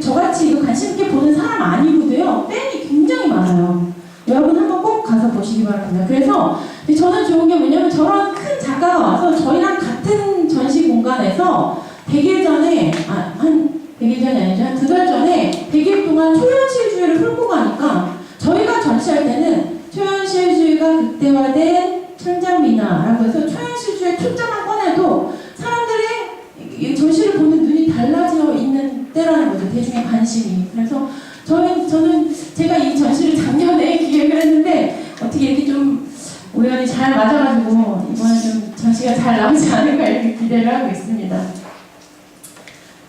저같이 이거 관심 있게 보는 사람 아니고도요, 팬이 굉장히 많아요. 여러분 한번 꼭 가서 보시기 바랍니다. 그래서 저는 좋은 게 뭐냐면 저런 큰 작가가 와서 저희랑 같은 전시 공간에서 100일 전에, 한 100일 전이 아니죠. 한 2달 전에 100일 동안 초현실주의를 훑고 가니까 저희가 전시할 때는 초현실주의가 극대화된 천장미나라고 해서 초현실주의 초점만 꺼내도 사람들의 전시를 보는 눈이 달라져 있는 때라는 거죠. 대중의 관심이. 그래서 저는 제가 이 전시를 작년에 기획을 했는데 어떻게 이렇게 좀 우연히 잘 맞아가지고 이번에 좀 전시가 잘 나오지 않을까 이렇게 기대를 하고 있습니다.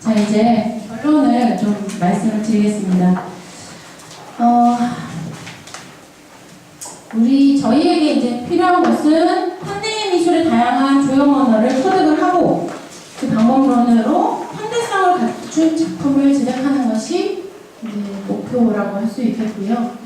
자, 이제 결론을 좀 말씀을 드리겠습니다. 저희에게 이제 필요한 것은 현대인 미술의 다양한 조형 언어를 터득을 하고 그 방법론으로 현대성을 갖춘 작품을 제작하는 것이 이제 목표라고 할 수 있겠고요.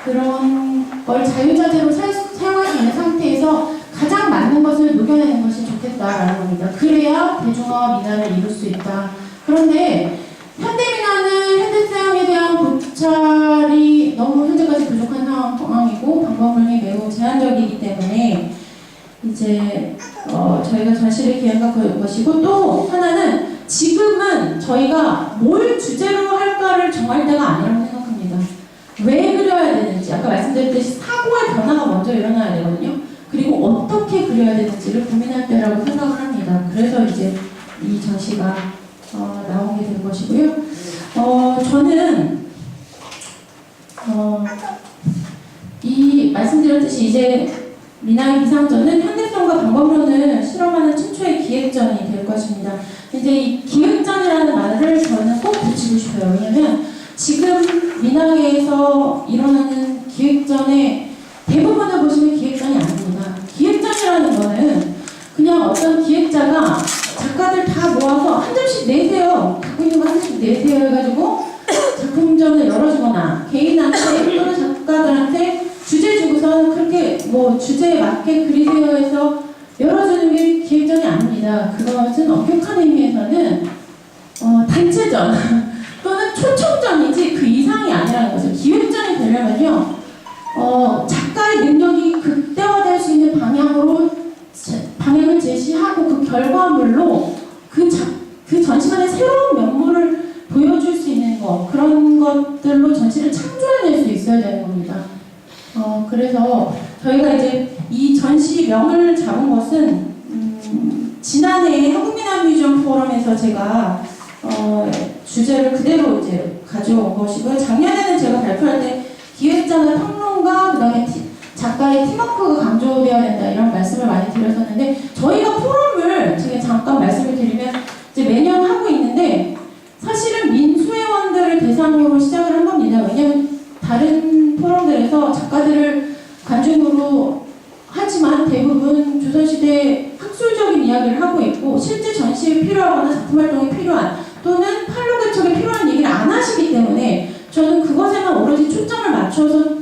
그런 걸 자유자재로 사용할 수 있는 상태에서 가장 맞는 것을 녹여내는 것이 좋겠다라는 겁니다. 그래야 대중화와 미나를 이룰 수 있다. 그런데 현대미나는 현대사용에 대한 고찰이 너무 현재까지 부족한 상황이고 방법론이 매우 제한적이기 때문에 이제 저희가 전시를 기획한 것이고, 또 하나는 지금은 저희가 뭘 주제로 할까를 정할 때가 아니라고 생각합니다. 왜 그려야 되는지, 아까 말씀드렸듯이 사고의 변화가 먼저 일어나야 되거든요. 그리고 어떻게 그려야 되는지를 고민할 때라고 생각을 합니다. 그래서 이제 이 전시가 나오게 된 것이고요. 저는 이 말씀드렸듯이 이제 미나의 비상전은 현대성과 방법론을 실험하는 최초의 기획전이 될 것입니다. 이제 이 기획전이라는 말을 저는 꼭 붙이고 싶어요. 왜냐면 지금 미나계에서 일어나는 기획전의 대부분을 보시면 기획전이 아닙니다. 기획전이라는 거는 그냥 어떤 기획자가 작가들 다 모아서 한 점씩 내세요. 갖고 있는 거 한 점씩 내세요 해가지고 작품전을 열어주거나 개인한테 또는 작가들한테 주제 주고서 그렇게 뭐 뭐 주제에 맞게 그리세요 해서 열어주는 게 기획전이 아닙니다. 그것은 엄격한 의미에서는 단체전 또는 초청전이지 그 이상이 아니라는 거죠. 기획전이 되려면요, 작가의 능력이 극대화될 수 있는 방향을 제시하고 그 결과물로 그 전시관의 새로운 면모를 보여줄 수 있는 거, 그런 것들로 전시를 창조해낼 수 있어야 되는 겁니다. 그래서 저희가 이제 이 전시명을 잡은 것은 지난해 한국민화뮤지엄 포럼에서 제가 주제를 그대로 이제 가져온 것이고요. 작년에는 제가 발표할 때 기획자나 평론가, 그 다음에 작가의 팀워크가 강조되어야 된다 이런 말씀을 많이 드렸었는데, 저희가 포럼을 제가 잠깐 말씀을 드리면 이제 매년 하고 있는데 사실은 민수회원들을 대상으로 시작을 한 겁니다. 왜냐하면 다른 포럼들에서 작가들을 관중으로 하지만 대부분 조선시대 학술적인 이야기를 하고 있고 실제 전시에 필요하거나 작품 활동에 필요한 또는 판로 개척에 필요한 얘기를 안 하시기 때문에 저는 그것에만 오로지 초점을 맞춰서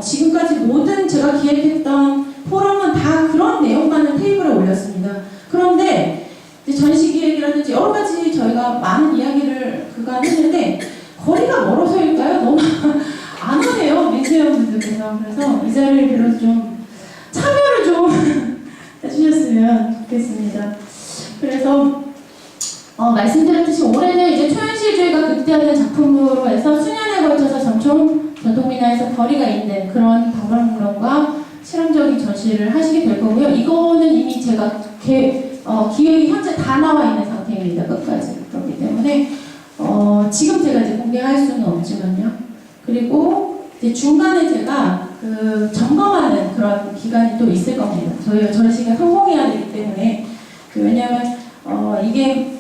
지금까지 모든 제가 기획했던 포럼은 다 그런 내용만을 테이블에 올렸습니다. 그런데 전시 기획이라든지 여러 가지 저희가 많은 이야기를 그간 했는데 거리가 멀어서일까요? 너무 안 오네요, 민수회원분들께서. 그래서 이 자리를 빌어서 좀 참여를 좀 해주셨으면 좋겠습니다. 그래서 말씀드렸듯이 올해는 이제 초현실주의가 극대화된 작품으로 해서 수년에 걸쳐서 전통민화에서 거리가 있는 그런 박물관과 실험적인 전시를 하시게 될 거고요. 이거는 이미 제가 기획이 현재 다 나와 있는 상태입니다. 끝까지. 그렇기 때문에 지금 제가 이제 공개할 수는 없지만요. 그리고 이제 중간에 제가 점검하는 그런 기간이 또 있을 겁니다. 저희가 전시가 성공해야 되기 때문에 왜냐하면 이게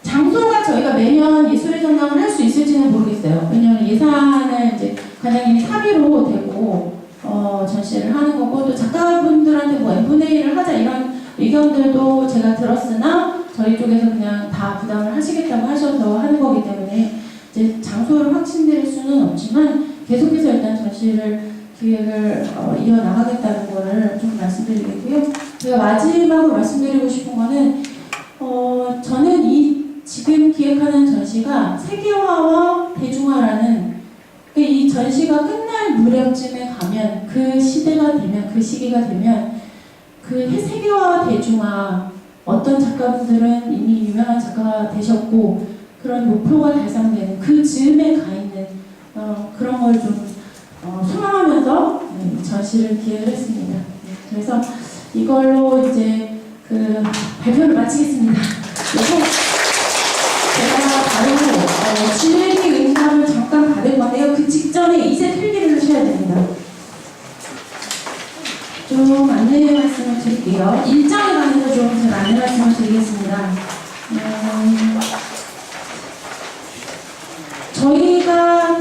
장소가 저희가 매년 예술의 전당을 할 수 있을지는 모르겠어요. 왜냐하면 예산을 이제 관장님이 사비로 대고 전시를 하는 거고, 또 작가분들한테 뭐 n분의 1을 하자 이런 의견들도 제가 들었으나 저희 쪽에서 그냥 다 부담을 하시겠다고 하셔서 하는 거기 때문에 이제 장소를 확신드릴 수는 없지만 계속해서 일단 전시를 기획을 이어나가겠다는 거를 좀 말씀드리겠고요. 제가 마지막으로 말씀드리고 싶은 거는 저는 지금 기획하는 전시가 세계화와 대중화라는 이 전시가 끝날 무렵쯤에 가면 그 시대가 되면 그 시기가 되면 그 세계화와 대중화, 어떤 작가분들은 이미 유명한 작가가 되셨고 그런 목표가 달성되는 그 즈음에 가 있는 그런 걸 좀 소망하면서 전시를 기획을 했습니다. 그래서 이걸로 이제 발표를 마치겠습니다. 그래서 제가 바로 진례기 의사를 잠깐 받을 건데요. 그 직전에 이제 필기를 하셔야 됩니다. 좀 안내 말씀을 드릴게요. 일정에 관해서 좀 제가 안내 말씀을 드리겠습니다. 저희가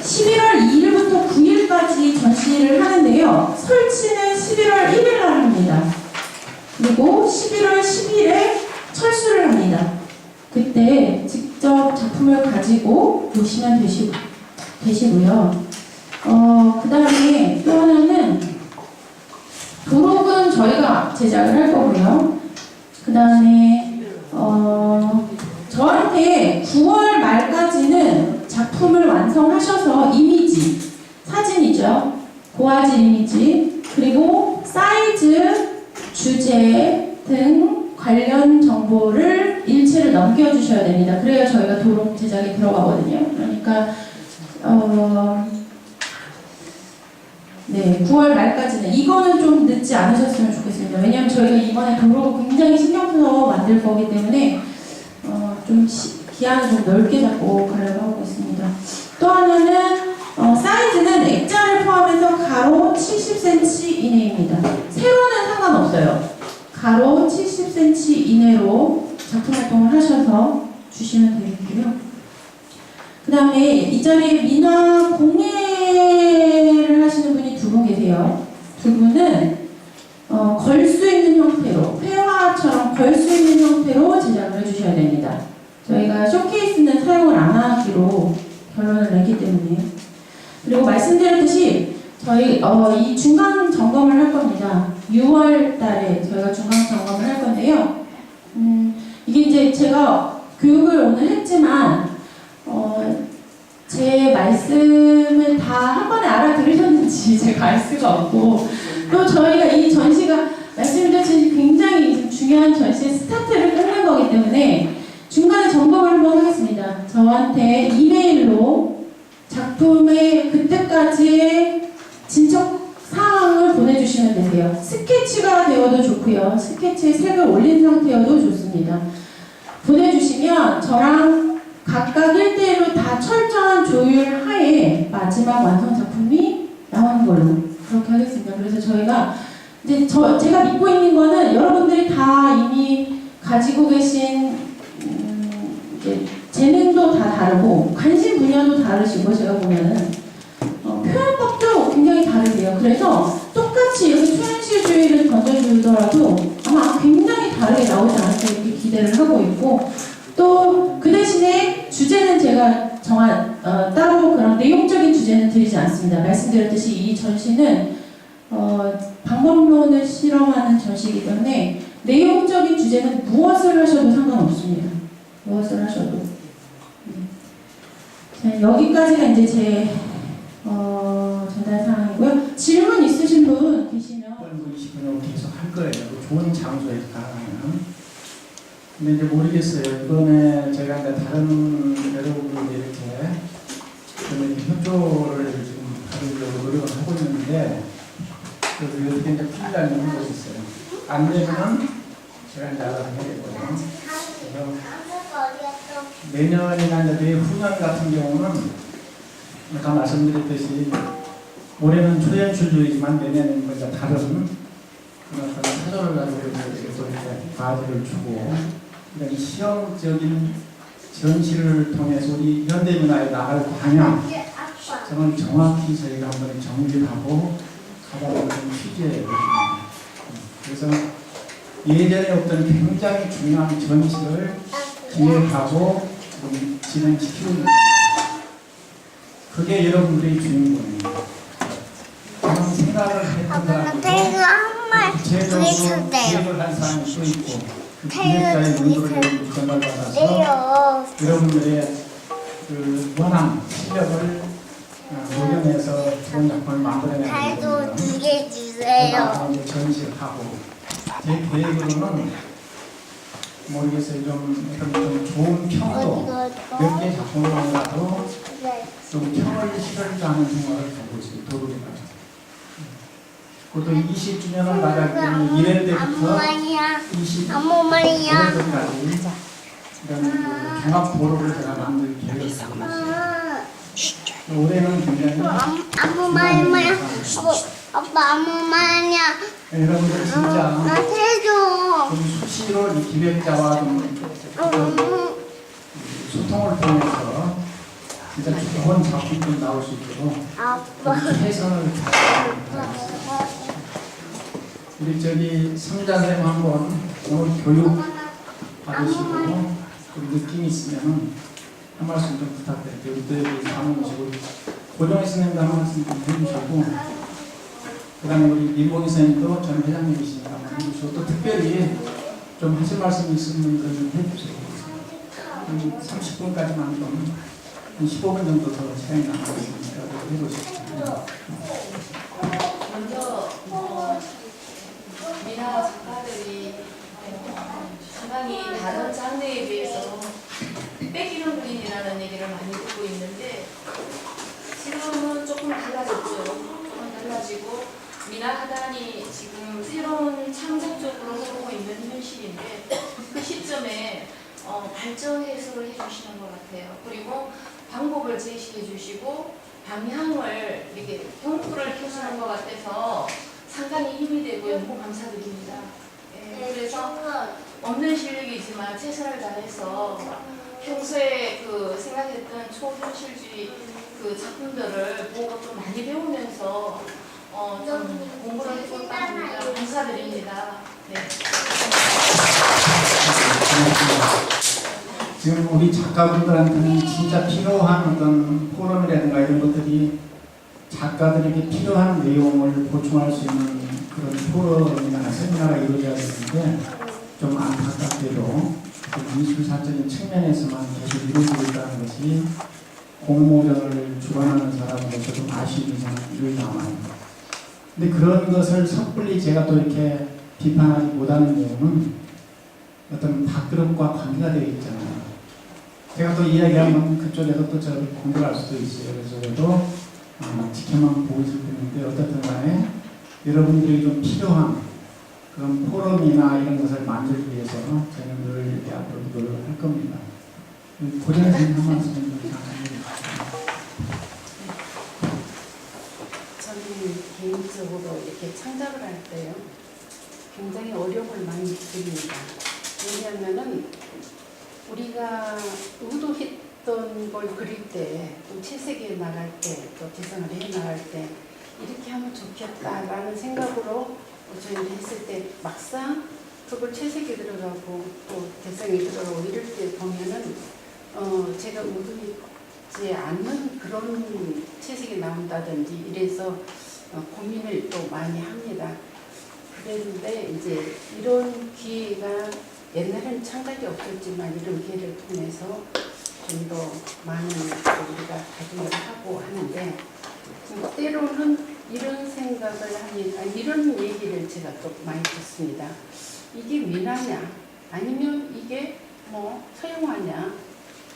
11월 2일부터 9일까지 전시를 하는데요. 설치는 11월 1일 날 합니다. 그리고 11월 10일에 철수를 합니다. 그때 직접 작품을 가지고 보시면 되시고요. 그 다음에 또 하나는 도록은 저희가 제작을 할 거고요. 그 다음에 저한테 9월 말까지는 작품을 완성하셔서 이미지, 사진이죠. 고화질 이미지, 그리고 사이즈, 주제 등 관련 정보를 일체를 넘겨주셔야 됩니다. 그래야 저희가 도록 제작에 들어가거든요. 그러니까 9월 말까지는 이거는 좀 늦지 않으셨으면 좋겠습니다. 왜냐하면 저희가 이번에 도록을 굉장히 신경 써서 만들 거기 때문에 좀 기한을 좀 넓게 잡고 가려고 하고 있습니다. 또 하나는 사이즈는 액자를 포함해서 가로 70cm 이내입니다. 세로는 상관없어요. 가로 70cm 이내로 작품 활동을 하셔서 주시면 되겠고요. 그 다음에 이 자리에 민화 공예를 하시는 분이 두 분 계세요. 두 분은 걸 수 있는 형태로, 회화처럼 걸 수 있는 형태로 제작을 해주셔야 됩니다. 저희가 쇼케이스는 사용을 안 하기로 결론을 내기 때문에. 그리고 말씀드렸듯이 저희 이 중간 점검을 할 겁니다. 6월 달에 저희가 중간 점검을 할 건데요. 이게 이제 제가 교육을 오늘 했지만 제 말씀을 다 한 번에 알아들으셨는지 제가 알 수가 없고, 또 저희가 이 전시가 말씀드렸듯이 굉장히 중요한 전시의 스타트를 끊는 거기 때문에 중간에 점검을 한번 하겠습니다. 저한테 이메일로 작품의 그때까지의 진척 사항을 보내주시면 되세요. 스케치가 되어도 좋고요. 스케치에 색을 올린 상태여도 좋습니다. 보내주시면 저랑 각각 1대1로 다 철저한 조율 하에 마지막 완성 작품이 나오는 걸로 그렇게 하겠습니다. 그래서 저희가 이제 제가 믿고 있는 거는 여러분들이 다 이미 가지고 계신 이제 재능도 다 다르고 관심 분야도 다르시고, 제가 보면은 표현법도 굉장히 다르세요. 그래서 똑같이 여기 초현실주의를 던져주더라도 아마 굉장히 다르게 나오지 않을까 이렇게 기대를 하고 있고, 또 그 대신에 주제는 제가 따로 그런 내용적인 주제는 드리지 않습니다. 말씀드렸듯이 이 전시는 방법론을 실험하는 전시이기 때문에 내용적인 주제는 무엇을 하셔도 상관없습니다. 무엇을 하셔도. 자, 여기까지가 이제 제 전달 사항이고요. 질문 있으신 분 계시면 분이시군요. 계속 할 거예요. 좋은 장소에서 가능하면. 근데 이제 모르겠어요. 이번에 제가 이제 다른 여러분들이 이렇게 협조를 지금 받으려고 노력을 하고 있는데, 그래서 어떻게 이제 큰일 나는 곳이 있어요. 안 되면은 제가 이제 알아서 해야 되거든요. 그래서 내년이나 이제 내후년 같은 경우는 아까 말씀드렸듯이 올해는 초연출주이지만 내년은 이제 다른 그런 사전을 가지고 이렇게 과제를 주고, 그러니까 시험적인 전시를 통해서 우리 현대문화에 나갈 방향, 저는 정확히 저희가 한번 정리하고 가다보는 취지예요. 그래서 예전에 없던 굉장히 중요한 전시를 기획하고 진행시키는 겁니다. 그게 여러분들의 주인공이에요. 저는 생각을 했던 사람이고 구체적으로 기획을 한 사람이 또 있고, 그 기획자의 문도를 전달받아서 여러분들의 그 원한, 실력을 녹여내서 좋은 작품을 만들어내는 겁니다. 제가 전시를 하고, 제 계획으로는 모르겠어요. 좀 좋은 평도 몇 개 작품만이라도 좀 평을 실을까 하는 생각을 갖고 있어요. 도둑이나. 그것도 20주년을 맞았기 때문에 1회 때부터 25회까지 이런 종합 도로를 제가 만들 계획을 하고 있어요. 올해는 굉장히 아무 말이야. 아빠 아무 말이야. 여러분들 진짜 나 해줘. 좀 수시로 이 기획자와 좀 소통을 통해서 진짜 좋은 작품이 나올 수 있도록 최선을 다하겠습니다. 우리 저기 성자쌤 한번 오늘 교육 받으시고 우리 느낌 있으면 한 말씀 좀 부탁드릴게요. 우리 또 여기 사모님이시고 고정희 선생님도 한 말씀 좀 해주시고, 그 다음에 우리 민봉희 선생님도 전 회장님이시니까 한번 해주시고, 또 특별히 좀 하실 말씀이 있으면 좀 해주세요. 30분까지만 좀 15분 정도 더 시간이 남았으니까 해보시죠. 먼저 미나 작가들이 상당히 다른 장르에 비해서 빼기는 그림이라는 얘기를 많이 듣고 있는데, 지금은 조금 달라졌죠. 조금 달라지고 미나 하단이 지금 새로운 창작적으로 해보고 있는 현실인데, 그 시점에 발전 해석을 해주시는 것 같아요. 그리고 방법을 제시해 주시고 방향을 이렇게 경구를 켜주는 것 같아서 상당히 힘이 되고 너무 감사드립니다. 그래서 없는 실력이지만 최선을 다해서 평소에 그 생각했던 초현실주의 그 작품들을 보고 좀 많이 배우면서 좀 공부를 해볼까 합니다. 감사드립니다. 네. 지금 우리 작가분들한테는 진짜 필요한 어떤 포럼이라든가 이런 것들이 작가들에게 필요한 내용을 보충할 수 있는 그런 포럼이나 세미나가 이루어져야 되는데 좀 안타깝게도 그 미술사적인 측면에서만 계속 이루어지고 있다는 것이 공모전을 주관하는 사람으로서 좀 아쉬움이 늘 남아요. 근데 그런 것을 섣불리 제가 또 이렇게 비판하지 못하는 이유는 어떤 밥그릇과 관계가 되어 있잖아요. 제가 또 이야기하면 그쪽에서 또 저를 공격할 수도 있어요. 그래서 저도 지켜만 보고 있을 뿐인데 어떻든 간에 여러분들이 좀 필요한 그런 포럼이나 이런 것을 만들기 위해서 저는 늘 앞으로 노력할 겁니다. 고전님 한 말씀 좀 부탁드립니다. 저는 개인적으로 이렇게 창작을 할 때요 굉장히 어려움을 많이 느낍니다. 왜냐하면은 우리가 의도했던 걸 그릴 때, 또 채색에 나갈 때, 또 개성을 해 나갈 때 이렇게 하면 좋겠다라는 생각으로 저희는 했을 때 막상 그걸 채색에 들어가고 또 개성에 들어가고 이럴 때 보면은 제가 의도했지 않는 그런 채색이 나온다든지 이래서 고민을 또 많이 합니다. 그런데 이제 이런 기회가 옛날에는 창작이 없었지만 이런 기회를 통해서 좀 더 많은 우리가 발전을 하고 하는데 때로는 이런 생각을 하니 이런 얘기를 제가 또 많이 듣습니다. 이게 미나냐 아니면 이게 뭐 서양화냐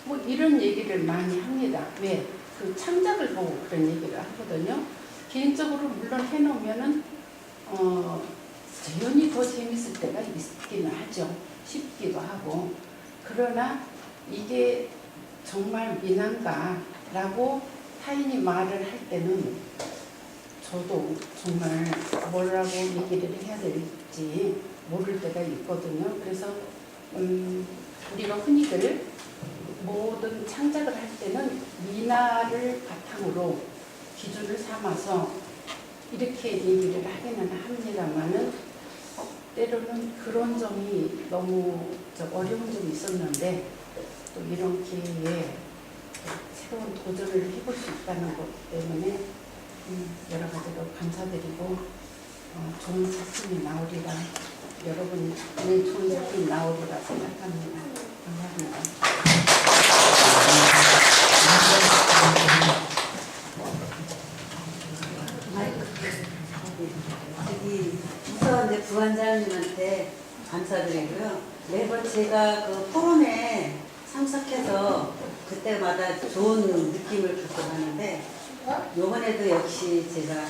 뭐 이런 얘기를 많이 합니다. 왜? 그 창작을 보고 그런 얘기를 하거든요. 개인적으로 물론 해놓으면은 재현이 더 재밌을 때가 있기는 하죠. 쉽기도 하고. 그러나 이게 정말 미난가라고 타인이 말을 할 때는 저도 정말 뭐라고 얘기를 해야 될지 모를 때가 있거든요. 그래서 우리가 흔히들 모든 창작을 할 때는 미나를 바탕으로 기준을 삼아서 이렇게 얘기를 하기는 합니다만은 때로는 그런 점이 너무 어려운 점이 있었는데 또 이런 기회에 새로운 도전을 해볼 수 있다는 것 때문에 여러 가지로 감사드리고 좋은 작품이 나오리라 여러분이 좋은 작품이 나오리라 생각합니다. 감사합니다. 우선 이제 부관장님한테 감사드리고요. 매번 제가 그 포럼에 참석해서 그때마다 좋은 느낌을 갖고 가는데 이번에도 역시 제가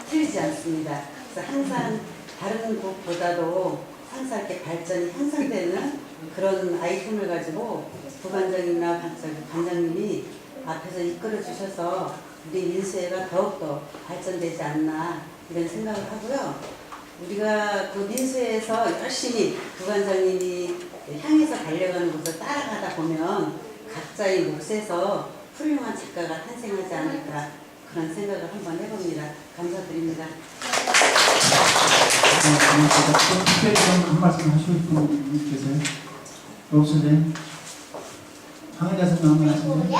틀리지 않습니다. 그래서 항상 다른 곳보다도 항상 이렇게 발전이 향상되는 그런 아이템을 가지고 부관장님이나 관장님이 앞에서 이끌어 주셔서 우리 민수회가 더욱더 발전되지 않나 이런 생각을 하고요. 우리가 그 민수회에서 열심히 부관장님이 향해서 달려가는 곳을 따라가다 보면 각자의 몫에서 훌륭한 작가가 탄생하지 않을까 그런 생각을 한번 해봅니다. 감사드립니다. 특별히 한 말씀 하시고 싶은 분 계세요? 없으세요? 황은자 선생님 한 말씀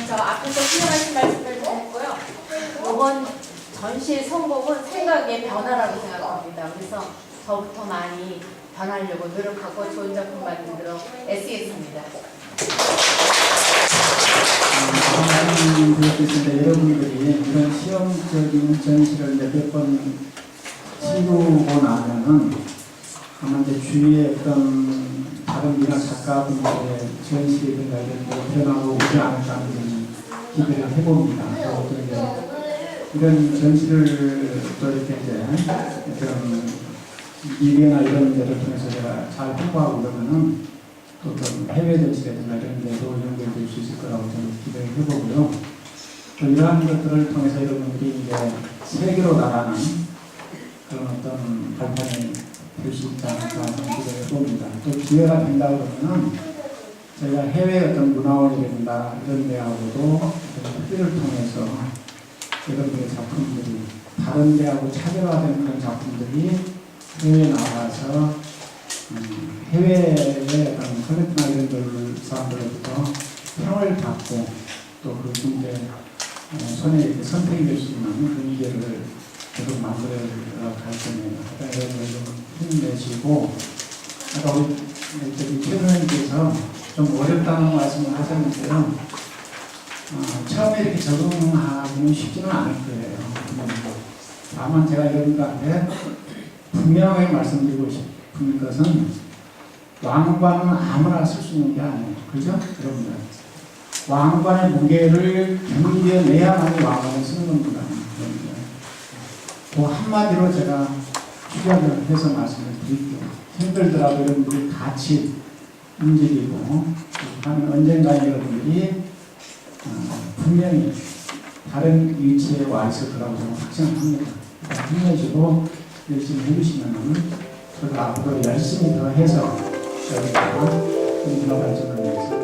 저 앞에서 훌륭하신 말씀을 드렸고요. 이번 전시의 성공은 생각의 변화라고 생각합니다. 그래서 저부터 많이 변하려고 노력하고 좋은 작품 만들어 애쓰겠습니다. 여러분들이 이런 시험적인 전시를 몇 번 치르고 나면은 아마 이제 주위에 어떤 다른 미나 작가분들의 전시라든가 이런 게 변화가 오지 않을까 하는 기대를 해봅니다. 또 이런 전시를 또 이렇게 이제 그런 미래나 이런 데를 통해서 제가 잘 홍보하고 그러면은 또 어떤 해외 전시라든가 이런 데도 연결될 수 있을 거라고 저는 기대를 해보고요. 또 이러한 것들을 통해서 여러분들이 이제 세계로 나가는 그런 어떤 발판이 될 수 있지 않을까 하는 기대를 해봅니다. 또 기회가 된다 그러면은 저희가 해외 어떤 문화원이라든가 이런 데하고도 협의를 통해서 여러분들의 작품들이 다른 데하고 차별화된 그런 작품들이 해외에 나가서 해외의 어떤 컬렉터나 이런 사람들로부터 평을 받고 또 그 문제 손에 이렇게 선택이 될 수 있는 그런 기회를 계속 만들어 갈 겁니다. 하여튼 여러분 힘내시고, 아까 우리 최선생님께서 좀 어렵다는 말씀을 하셨는데요. 처음에 이렇게 적응하기는 쉽지는 않을 거예요. 다만 제가 여러분들한테 분명하게 말씀드리고 싶은 것은 왕관은 아무나 쓸 수 있는 게 아니에요. 그죠? 여러분들. 왕관의 무게를 견뎌내야만이 왕관을 쓰는 겁니다. 여러분들. 그 한마디로 제가 추격을 해서 말씀을 드릴게요. 힘들더라도 여러분들이 같이 움직이고 하면 언젠가 여러분들이 분명히 다른 위치에 와 있을 거라고 저는 확신합니다. 힘내시고 열심히 해주시면 저도 앞으로 열심히 더 해서 여기다가 들어갈 줄을 위해서